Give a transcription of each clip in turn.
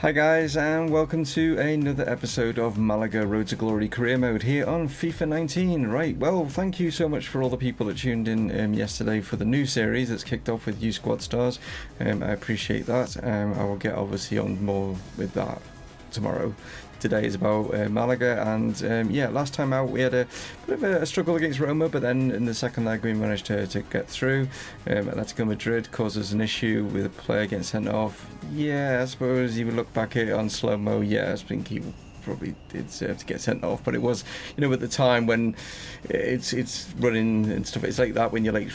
Hi guys, and welcome to another episode of Malaga Road to Glory Career Mode here on FIFA 19. Right, well, thank you so much for all the people that tuned in yesterday for the new series that's kicked off with U Squad Stars. I appreciate that. I will get obviously on more with that tomorrow. Today is about Malaga, and yeah, last time out we had a bit of a struggle against Roma, but then in the second leg we managed to get through. Atletico Madrid caused us an issue with a player getting sent off. Yeah, I suppose you would look back at it on slow-mo, yeah, I think he probably did deserve to get sent off, but it was, you know, at the time when it's running and stuff, it's like that when you're like,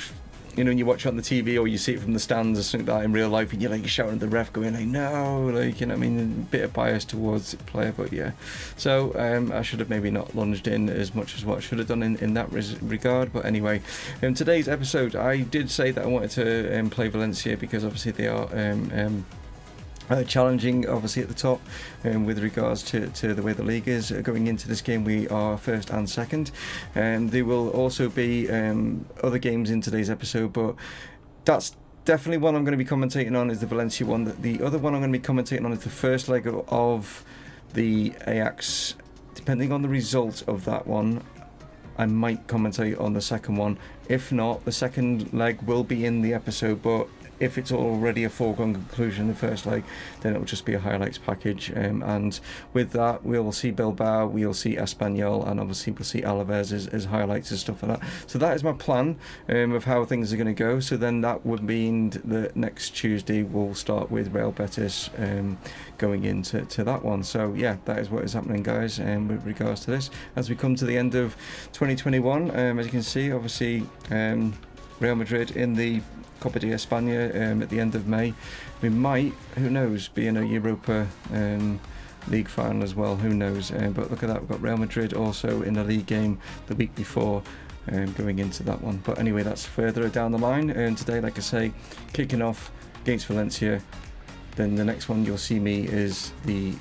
you know, when you watch it on the TV or you see it from the stands or something like that in real life, and you're like shouting at the ref going like, no, like, you know, I mean, a bit of bias towards the player, but yeah. So I should have maybe not lunged in as much as what I should have done in that regard, but anyway. In today's episode, I did say that I wanted to play Valencia because obviously they are challenging obviously at the top with regards to the way the league is. Going into this game we are first and second, and there will also be other games in today's episode, but that's definitely one I'm going to be commentating on is the Valencia one. The other one I'm going to be commentating on is the first leg of the Ajax. Depending on the result of that one, I might commentate on the second one. If not, the second leg will be in the episode, but if it's already a foregone conclusion, the first leg, then it will just be a highlights package. And with that, we'll see Bilbao, we'll see Espanyol, and obviously we'll see Alaves as highlights and stuff like that. So that is my plan of how things are going to go. So then that would mean that next Tuesday we'll start with Real Betis going into that one. So yeah, that is what is happening, guys, with regards to this. As we come to the end of 2021, as you can see, obviously Real Madrid in the Copa de España at the end of May. We might, who knows, be in a Europa league final as well, who knows. But look at that, we've got Real Madrid also in a league game the week before going into that one. But anyway, that's further down the line, and today, like I say, kicking off against Valencia. Then the next one you'll see me is the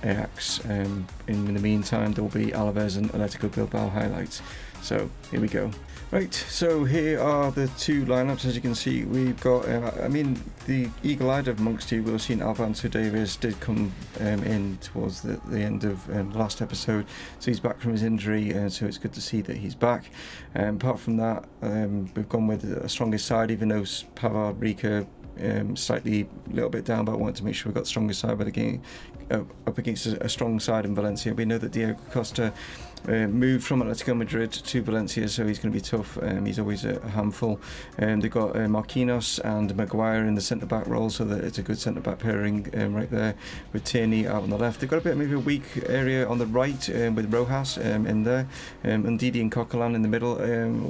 Ajax. In the meantime, there will be Alaves and Atletico Bilbao highlights. So here we go. Right, so here are the two lineups. As you can see, we've got, I mean, the eagle-eyed amongst you will have seen Alfonso Davies did come in towards the end of the last episode, so he's back from his injury, so it's good to see that he's back. Apart from that, we've gone with a strongest side, even though Pavard, Rica, slightly a little bit down, but I wanted to make sure we got the strongest side by the game up against a strong side in Valencia. We know that Diego Costa moved from Atletico Madrid to Valencia, so he's going to be tough. He's always a handful. They've got Marquinhos and Maguire in the centre-back role, so that it's a good centre-back pairing right there, with Tierney out on the left. They've got a bit maybe a weak area on the right with Rojas in there, and Didi and Coquelin in the middle.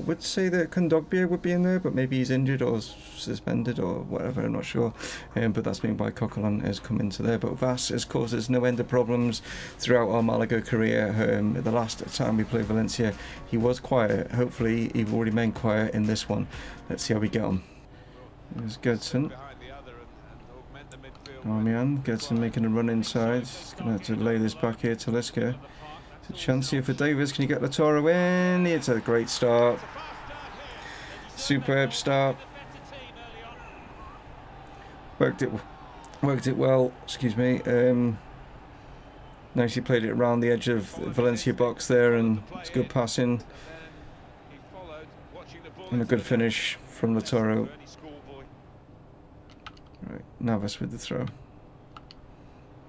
Would say that Kondogbia would be in there, but maybe he's injured or suspended or whatever, I'm not sure. But that's been why Coquelin has come into there. But Vas has caused us no end of problems throughout our Malaga career. The last time we played Valencia, he was quiet. Hopefully he will remain quiet in this one. Let's see how we get on. There's Gedson. Armian. Gedson making a run inside. He's going to have to lay this back here to Liska. It's a chance here for Davis. Can you get Latoro in? It's a great start. Superb start. Worked it well. Excuse me. Nicely played it around the edge of the Valencia box there, and it's good passing and a good finish from Latoro. Right, Navas with the throw.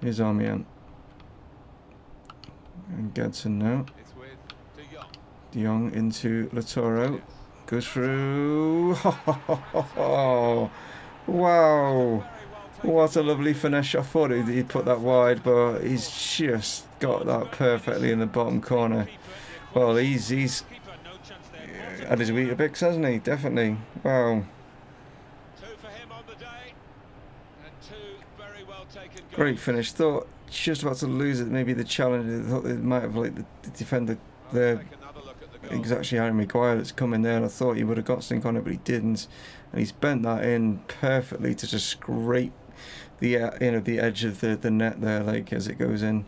Here's Armian and Gedson now. De Jong into Latoro, goes through. Wow, what a lovely finish. I thought he'd put that wide, but he's just got that perfectly in the bottom corner. Well, he's had his Weetabix, hasn't he? Definitely. Wow. Great finish. Thought just about to lose it. Maybe the challenge. Thought they might have let the defender there. It's actually Harry Maguire that's come in there, and I thought he would have got something on it, but he didn't. And he's bent that in perfectly to just scrape the the edge of the net there, like as it goes in.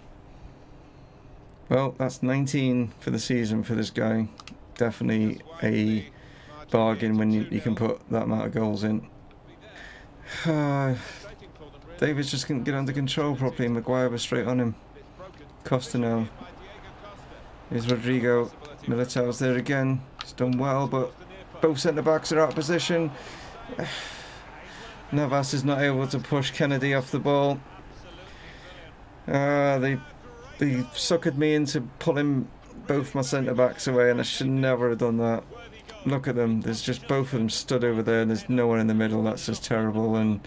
Well, that's 19 for the season for this guy. Definitely a bargain when you can put that amount of goals in. Davis just couldn't get under control properly. Maguire was straight on him. Costa now. Here's Rodrigo. Militao's there again. He's done well, but both centre-backs are out of position. Navas is not able to push Kennedy off the ball. They suckered me into pulling both my centre-backs away, and I should never have done that. Look at them. There's just both of them stood over there, and there's no one in the middle. That's just terrible. And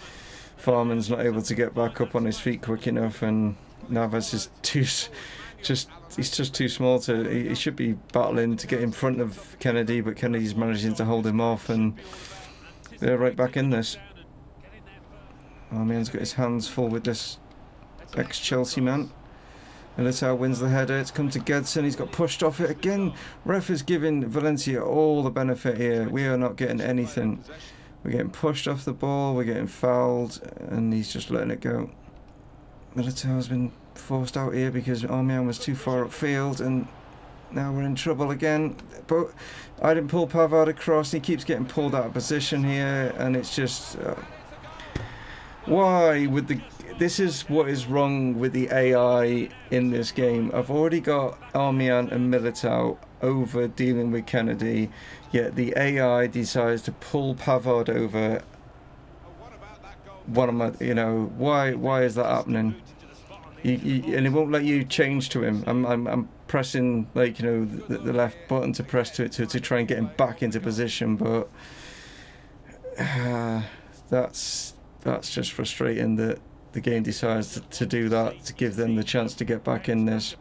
Farman's not able to get back up on his feet quick enough, and Navas is he's just too small to. He should be battling to get in front of Kennedy, but Kennedy's managing to hold him off, and they're right back in this. Oh, man's got his hands full with this ex-Chelsea man. Militao wins the header. It's come to Gedson. He's got pushed off it again. Ref is giving Valencia all the benefit here. We are not getting anything. We're getting pushed off the ball. We're getting fouled, and he's just letting it go. Militao's been forced out here because Armian was too far upfield, and now we're in trouble again. But I didn't pull Pavard across. He keeps getting pulled out of position here, and it's just why would the. This is what is wrong with the AI in this game. I've already got Armian and Militao over dealing with Kennedy, yet the AI decides to pull Pavard over. What am I, why is that happening? And it won't let you change to him. I'm pressing, like, the left button to press to it to try and get him back into position, but that's just frustrating that the game decides to do that, to give them the chance to get back in this.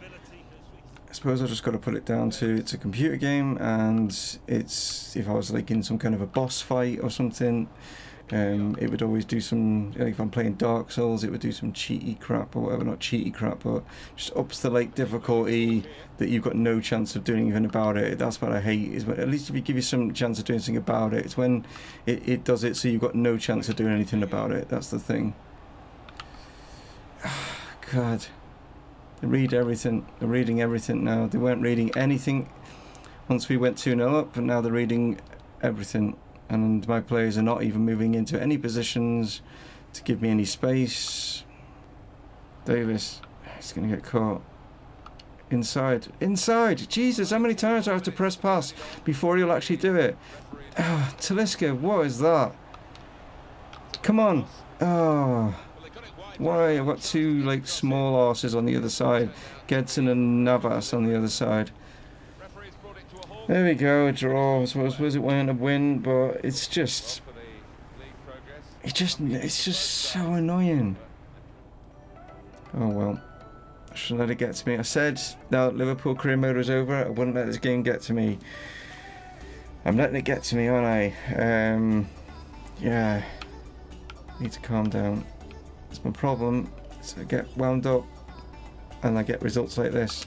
I suppose I just got to put it down to it's a computer game, and it's, if I was like in some kind of a boss fight or something, it would always do some, like if I'm playing Dark Souls, it would do some cheaty crap or whatever. Not cheaty crap, but just ups the like difficulty that you've got no chance of doing anything about it. That's what I hate, is when, at least if you give you some chance of doing something about it, it's when it does it so you've got no chance of doing anything about it. That's the thing. God, they read everything. They're reading everything now. They weren't reading anything once we went 2-0 up, and now they're reading everything. And my players are not even moving into any positions to give me any space. Davis, he's going to get caught. Inside. Inside! Jesus, how many times do I have to press pass before he'll actually do it? Oh, Talisca, what is that? Come on. Oh. Why? I've got two like small arses on the other side. Gedson and Navas on the other side. There we go, a draw. I suppose it wasn't a win, but it's just so annoying. Oh well. I shouldn't let it get to me. I said now that Liverpool career mode was over, I wouldn't let this game get to me. I'm letting it get to me, aren't I? Yeah. Need to calm down. That's my problem. So I get wound up and I get results like this.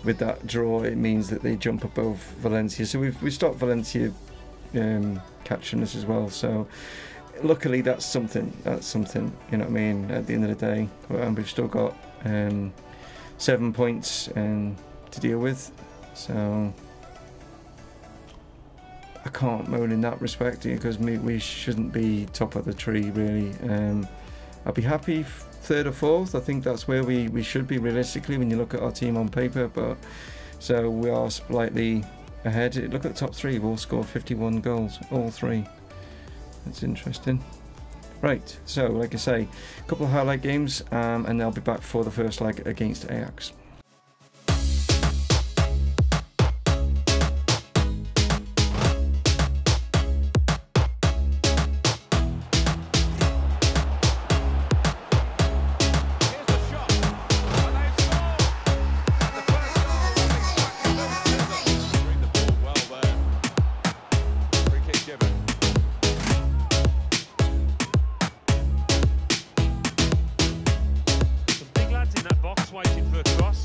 With that draw, it means that they jump above Valencia. So we've stopped Valencia catching us as well. So luckily that's something. That's something. You know what I mean? At the end of the day, and we've still got 7 points to deal with. So I can't moan in that respect, because we shouldn't be top of the tree really. I'll be happy third or fourth. I think that's where we should be realistically when you look at our team on paper, but so we are slightly ahead. Look at the top three, we've all scored 51 goals, all three. That's interesting. Right, so like I say, a couple of highlight games, and I'll be back for the first leg against Ajax. Waiting for a cross.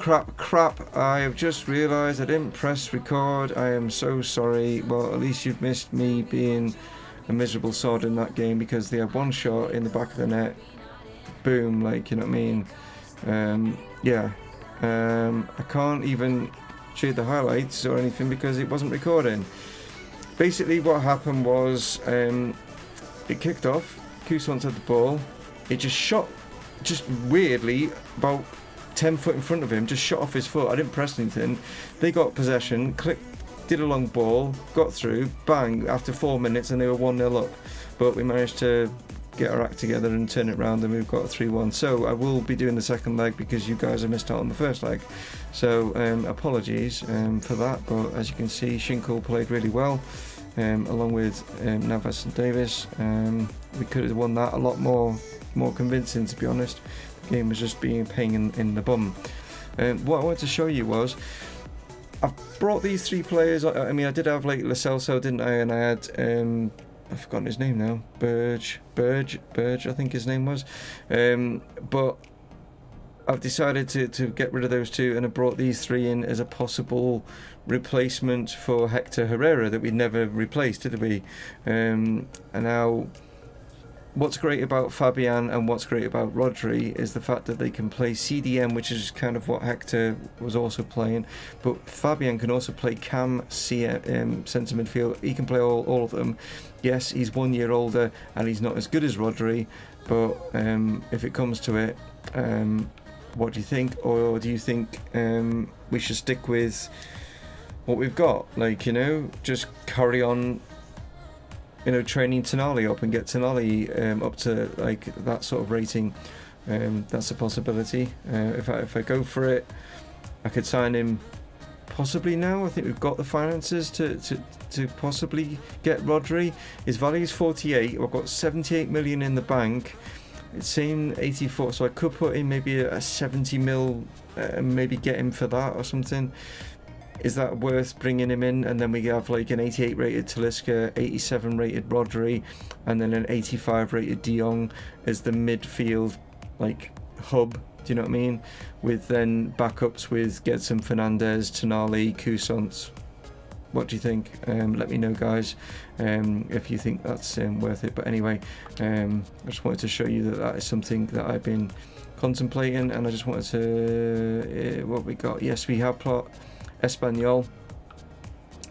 crap. I have just realised I didn't press record. I am so sorry. Well, at least you've missed me being a miserable sod in that game, because they had one shot in the back of the net. Boom, like, you know what I mean? Yeah. I can't even show you the highlights or anything because it wasn't recording. Basically, what happened was it kicked off. Cousins had the ball. It just shot, just weirdly, about 10 foot in front of him, just shot off his foot. I didn't press anything. They got possession, did a long ball, got through, bang, after 4 minutes, and they were 1-0 up. But we managed to get our act together and turn it around, and we've got a 3-1. So I will be doing the second leg because you guys have missed out on the first leg. So apologies for that, but as you can see, Schinkel played really well, along with Navas and Davis. We could have won that a lot more convincing, to be honest. The game was just being a pain in the bum. What I wanted to show you was, I've brought these 3 players. I mean, I did have like Lo Celso, didn't I? And I had I've forgotten his name now. Burge, I think his name was. But I've decided to get rid of those 2, and I brought these 3 in as a possible replacement for Hector Herrera that we never replaced, did we? And now, what's great about Fabian and what's great about Rodri is the fact that they can play CDM, which is kind of what Hector was also playing, but Fabian can also play cam, CM, centre midfield. He can play all of them. Yes, he's 1 year older and he's not as good as Rodri, but if it comes to it, what do you think? Or do you think we should stick with what we've got? Like, you know, just carry on, you know, training Tonali up and get Tonali up to like that sort of rating. That's a possibility. If I go for it, I could sign him possibly now. I think we've got the finances to possibly get Rodri. His value is 48. I've got 78 million in the bank. It's saying 84, so I could put in maybe a 70 mil, maybe get him for that or something. Is that worth bringing him in? And then we have like an 88 rated Talisca, 87 rated Rodri, and then an 85 rated De Jong as the midfield like hub. Do you know what I mean? With then backups with Gedson Fernandez, Tonali, Cousins. What do you think? Let me know, guys, if you think that's worth it. But anyway, I just wanted to show you that that is something that I've been contemplating, and I just wanted to what we got. Yes, we have plot Espanyol.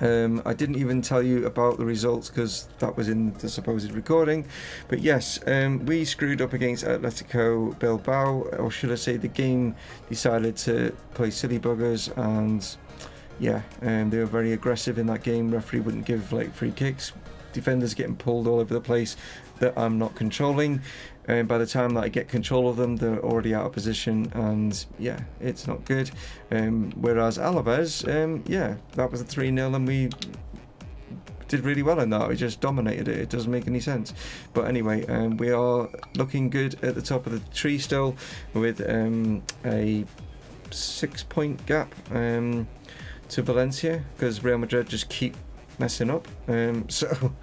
I didn't even tell you about the results because that was in the supposed recording, but yes, we screwed up against Atletico Bilbao, or should I say the game decided to play silly buggers, and yeah, they were very aggressive in that game. Referee wouldn't give like free kicks, defenders getting pulled all over the place that I'm not controlling, and by the time that I get control of them, they're already out of position, and yeah, it's not good. Whereas Alaves, yeah, that was a 3-0 and we did really well in that. We just dominated it. It doesn't make any sense. But anyway, we are looking good at the top of the tree still, with a 6-point gap to Valencia, because Real Madrid just keep messing up. So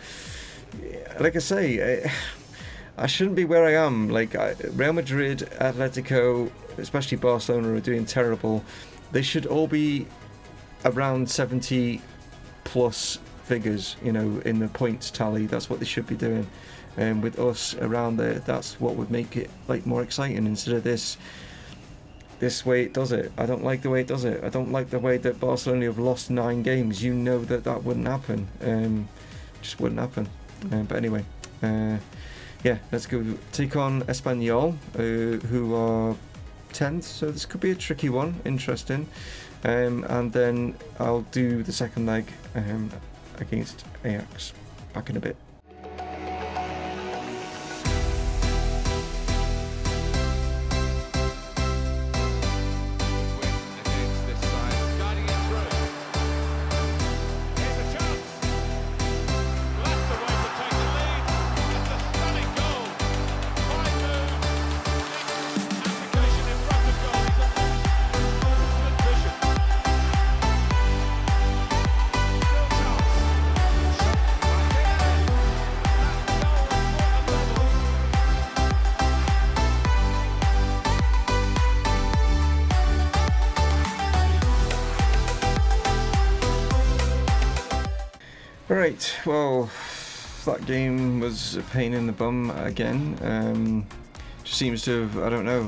like I say, I shouldn't be where I am. Like Real Madrid, Atletico, especially Barcelona, are doing terrible. They should all be around 70 plus figures, you know, in the points tally. That's what they should be doing. And with us around there, that's what would make it like more exciting instead of this way it does it. I don't like the way it does it. I don't like the way that Barcelona have lost 9 games. You know that wouldn't happen. Just wouldn't happen. But anyway, yeah, let's go take on Espanyol, who are 10th, so this could be a tricky one, interesting. And then I'll do the second leg against Ajax. Back in a bit. Right, well, that game was a pain in the bum again. Just seems to have, I don't know,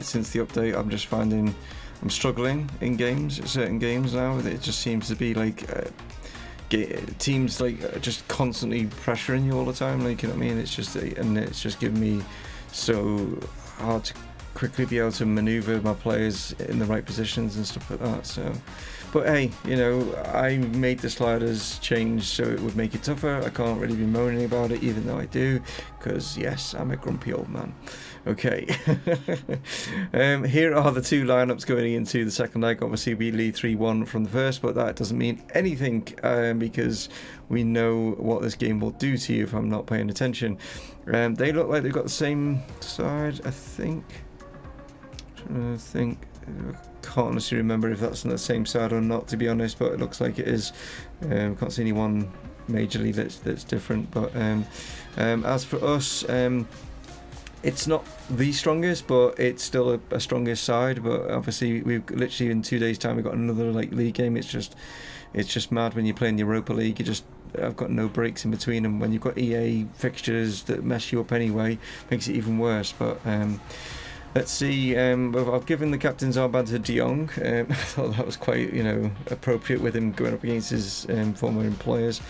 since the update I'm just finding I'm struggling in games, certain games now. It just seems to be like teams like just constantly pressuring you all the time, like, you know what I mean? It's just, and it's just giving me so hard to quickly be able to maneuver my players in the right positions and stuff like that. So, but hey, you know, I made the sliders change so it would make it tougher. I can't really be moaning about it, even though I do, because yes, I'm a grumpy old man. Okay. Here are the two lineups going into the second leg. Obviously we lead 3-1 from the first, but that doesn't mean anything, because we know what this game will do to you if I'm not paying attention. They look like they've got the same side, I think. I can't honestly remember if that's on the same side or not, to be honest, but it looks like it is. Can't see any one majorly that's different, but as for us, it's not the strongest, but it's still a strongest side. But obviously we've literally in 2 days time we've got another like league game. It's just mad when you're playing the Europa League. I've got no breaks in between, and when you've got EA fixtures that mess you up anyway, makes it even worse. But let's see. I've given the captain's armband to De Jong. I thought that was quite, you know, appropriate with him going up against his former employers,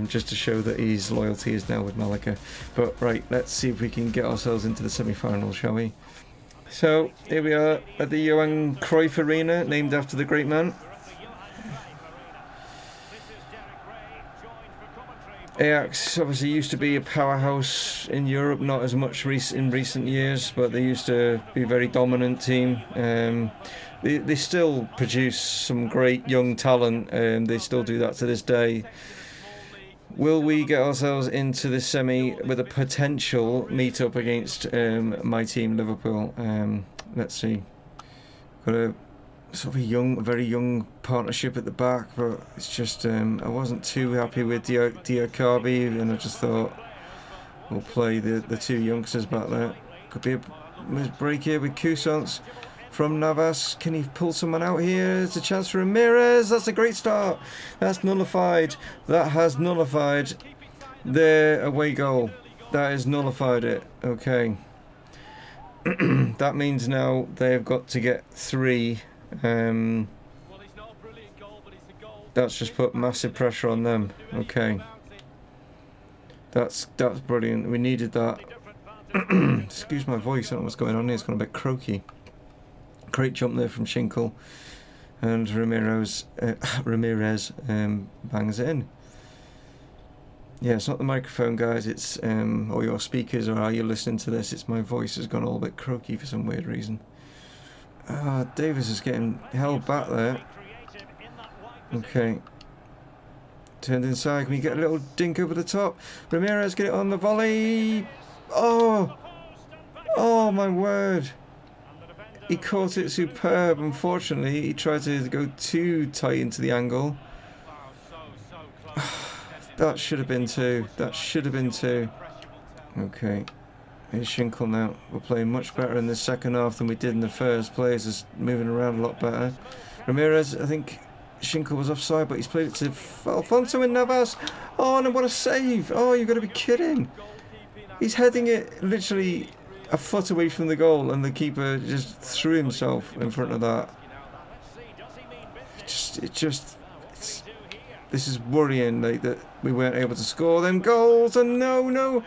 just to show that his loyalty is now with Malaga. But right, let's see if we can get ourselves into the semi-finals, shall we? So here we are at the Johan Cruyff Arena, named after the great man. Ajax obviously used to be a powerhouse in Europe, not as much in recent years, but they used to be a very dominant team. They still produce some great young talent, and they still do that to this day. Will we get ourselves into the semi with a potential meet-up against my team, Liverpool? Let's see. Got a sort of a very young partnership at the back, but it's just I wasn't too happy with Diakabi, and I just thought we'll play the two youngsters back there. Could be a break here with Cousins from Navas. Can he pull someone out here? It's a chance for Ramirez. That's a great start. That's nullified. That has nullified their away goal. That has nullified it. Okay. That means now they've got to get 3. That's just put massive pressure on them. Okay, that's brilliant. We needed that. Excuse my voice, I don't know what's going on here. It's gone a bit croaky. Great jump there from Schinkel, and Ramirez bangs it in. Yeah, it's not the microphone, guys. It's or your speakers, or how you're listening to this. It's my voice has gone all a bit croaky for some weird reason. Davis is getting held back there. Okay. Turned inside. Can we get a little dink over the top? Ramirez get it on the volley. Oh! Oh my word. He caught it superb. Unfortunately, he tried to go too tight into the angle. That should have been 2. That should have been 2. Okay. Here's Schinkel now. We're playing much better in the second half than we did in the first. Players is moving around a lot better. Ramirez, I think Schinkel was offside, but he's played it to Alfonso and Navas. Oh, and what a save! Oh, you've got to be kidding! He's heading it literally a foot away from the goal, and the keeper just threw himself in front of that. This is worrying, like, that we weren't able to score them goals. And no,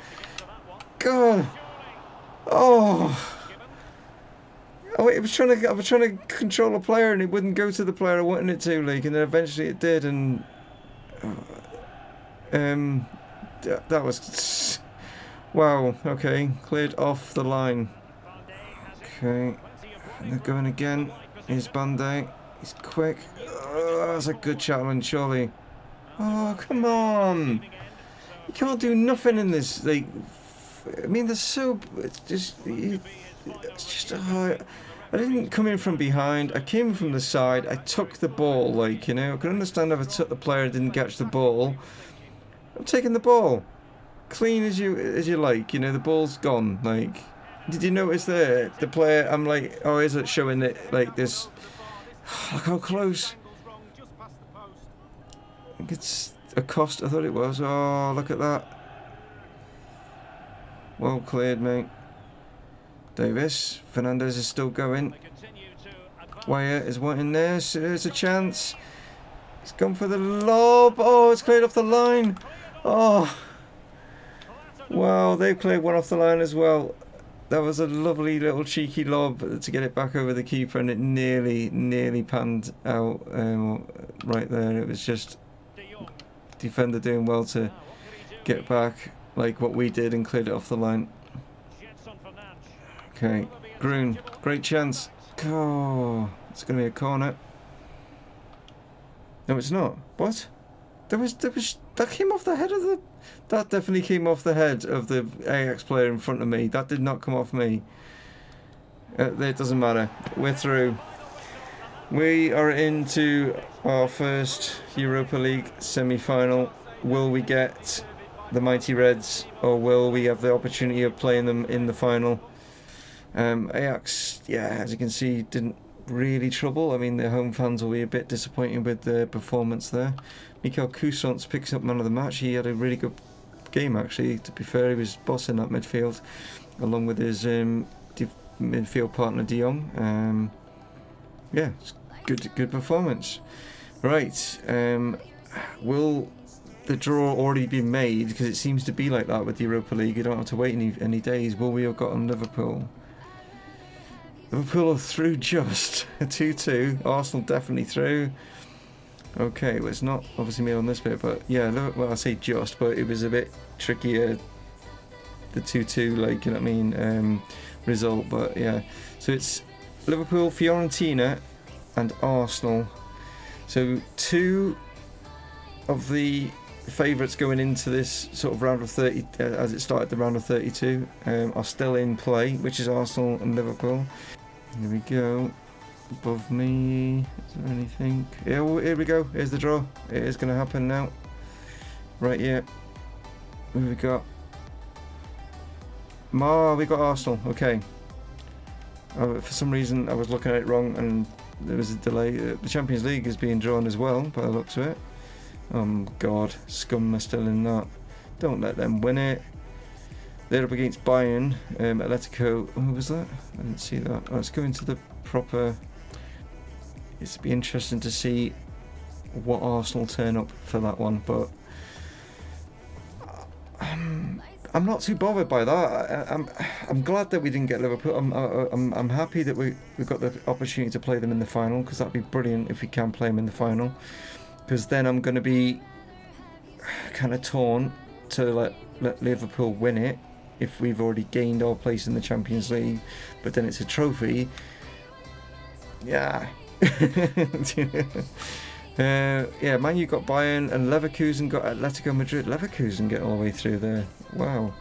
God. Oh, I was trying to control a player, and it wouldn't go to the player I wanted it to, like, and then eventually it did, and that was wow. Okay, cleared off the line. Okay, and they're going again. Here's Bande. He's quick. Oh, that's a good challenge, surely. Oh, come on! You can't do nothing in this, like. I mean, they're so. It's just I didn't come in from behind. I came from the side. I took the ball, like, you know. I can understand if I took the player and didn't catch the ball. I'm taking the ball, clean as you like. You know, the ball's gone. Like, did you notice there the player? I'm like, oh, is it showing it like this? Look how close. It's a cost. I thought it was. Oh, look at that. Well cleared, mate. Davis. Fernandez is still going. Wyatt is wanting this. There's a chance. He's gone for the lob. Oh, it's cleared off the line. Oh. Wow, they played one off the line as well. That was a lovely little cheeky lob to get it back over the keeper, and it nearly panned out right there. It was just defender doing well to get back like what we did and cleared it off the line. Okay, Grun, great chance. Oh, it's going to be a corner. No, it's not. What? That came off the head of the... That definitely came off the head of the Ajax player in front of me. That did not come off me. It doesn't matter. We're through. We are into our first Europa League semi-final. Will we get the Mighty Reds, or will we have the opportunity of playing them in the final? Ajax, yeah, as you can see, didn't really trouble. I mean, the home fans will be a bit disappointed with their performance there. Mikel Kusons picks up man of the match. He had a really good game, actually. To be fair, he was bossing that midfield along with his midfield partner De Jong. Yeah, it's good performance. Right, will the draw already be made? Because it seems to be like that with the Europa League. You don't have to wait any days. Will we have gotten Liverpool? Liverpool are through just. 2-2. Arsenal definitely through. Okay, well, it's not obviously me on this bit, but yeah, well, I say just, but it was a bit trickier, the 2-2, like, you know what I mean, result, but yeah. So it's Liverpool, Fiorentina and Arsenal. So two of the favourites going into this sort of round of 30, as it started the round of 32, are still in play, which is Arsenal and Liverpool. Here we go. Above me, is there anything? Yeah, well, here we go. Here's the draw. It is going to happen now. Right here. Who have we got? We got Arsenal. Okay. For some reason, I was looking at it wrong, and there was a delay. The Champions League is being drawn as well, by the looks of it. Oh God, Scum are still in that. Don't let them win it. They're up against Bayern. Atletico. Who was that? I didn't see that. Oh, let's go into the proper. It's be interesting to see what Arsenal turn up for that one, but I'm not too bothered by that. I'm glad that we didn't get Liverpool. I'm happy that we got the opportunity to play them in the final, because that'd be brilliant if we can play them in the final. Because then I'm going to be kind of torn to let Liverpool win it if we've already gained our place in the Champions League, but then it's a trophy. Yeah. Yeah, Man U got Bayern and Leverkusen got Atletico Madrid. Leverkusen get all the way through there. Wow.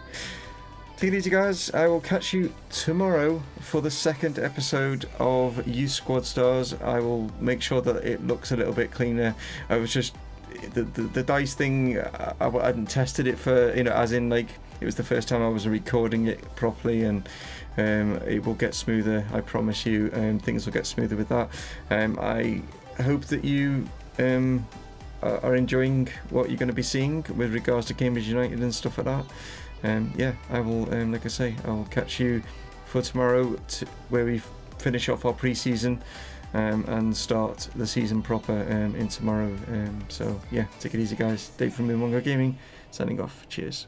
Take it easy, guys. I will catch you tomorrow for the second episode of Youth Squad Stars. I will make sure that it looks a little bit cleaner. I was just the dice thing. I hadn't tested it for, you know, as in like it was the first time I was recording it properly, and it will get smoother. I promise you. Things will get smoother with that. I hope that you are enjoying what you're going to be seeing with regards to Cambridge United and stuff like that. Yeah, I will, like I say, I will catch you for tomorrow where we finish off our pre-season and start the season proper in tomorrow. So yeah, take it easy, guys. Dave from Mumongu Gaming signing off. Cheers.